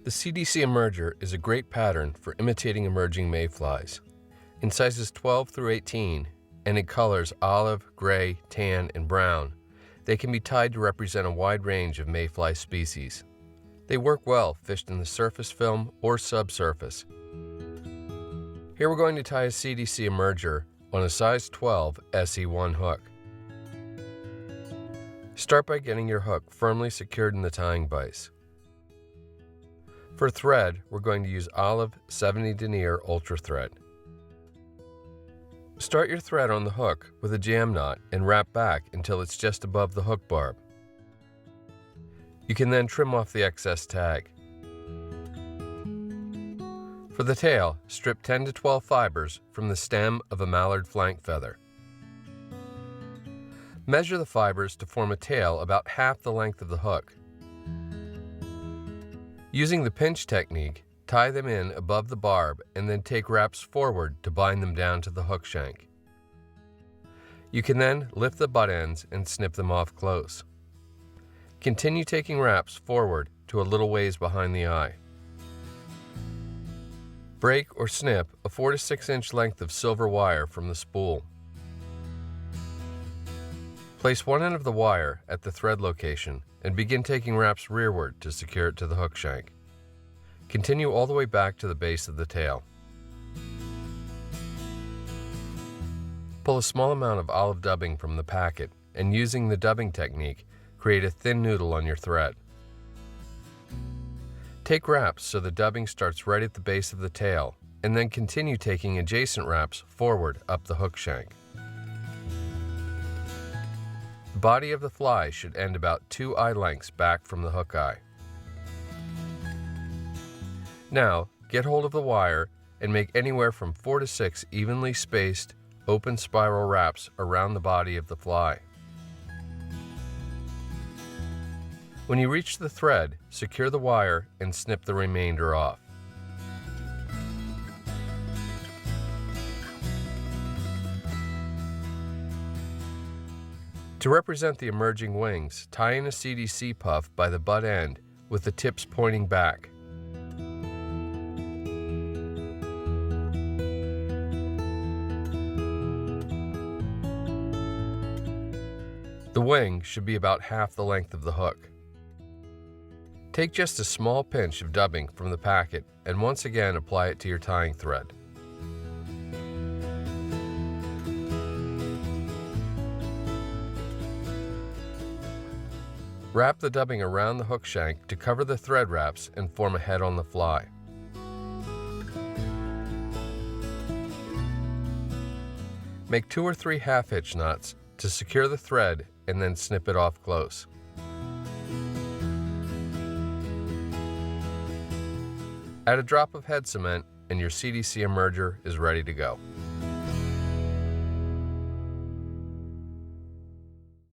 The CDC Emerger is a great pattern for imitating emerging mayflies. In sizes 12 through 18, and in colors olive, gray, tan, and brown, they can be tied to represent a wide range of mayfly species. They work well fished in the surface film or subsurface. Here we're going to tie a CDC Emerger on a size 12 SE1 hook. Start by getting your hook firmly secured in the tying vise. For thread, we're going to use olive 70 denier ultra thread. Start your thread on the hook with a jam knot and wrap back until it's just above the hook barb. You can then trim off the excess tag. For the tail, strip 10 to 12 fibers from the stem of a mallard flank feather. Measure the fibers to form a tail about half the length of the hook. Using the pinch technique, tie them in above the barb and then take wraps forward to bind them down to the hook shank. You can then lift the butt ends and snip them off close. Continue taking wraps forward to a little ways behind the eye. Break or snip a 4 to 6 inch length of silver wire from the spool. Place one end of the wire at the thread location and begin taking wraps rearward to secure it to the hook shank. Continue all the way back to the base of the tail. Pull a small amount of olive dubbing from the packet and using the dubbing technique, create a thin noodle on your thread. Take wraps so the dubbing starts right at the base of the tail and then continue taking adjacent wraps forward up the hook shank. The body of the fly should end about 2 eye lengths back from the hook eye. Now, get hold of the wire and make anywhere from 4 to 6 evenly spaced, open spiral wraps around the body of the fly. When you reach the thread, secure the wire and snip the remainder off. To represent the emerging wings, tie in a CDC puff by the butt end with the tips pointing back. The wing should be about half the length of the hook. Take just a small pinch of dubbing from the packet and once again apply it to your tying thread. Wrap the dubbing around the hook shank to cover the thread wraps and form a head on the fly. Make 2 or 3 half-hitch knots to secure the thread and then snip it off close. Add a drop of head cement and your CDC Emerger is ready to go.